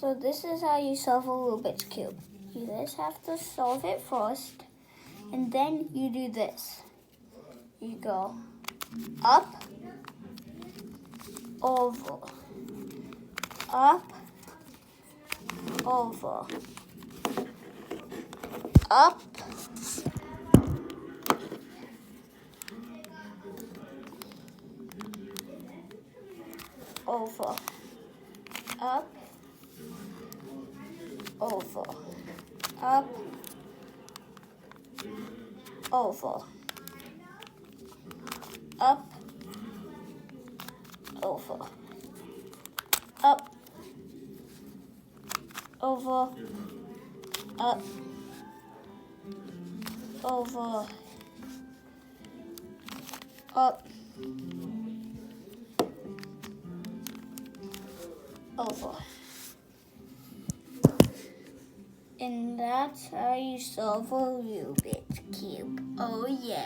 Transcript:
So this is how you solve a Rubik's Cube. You just have to solve it first, and then you do this. You go up, over, up, over, up, over, up, over, up, over, up, over, up, over, up, over, up, over. And that's how you solve a Rubik's Cube. Oh yeah.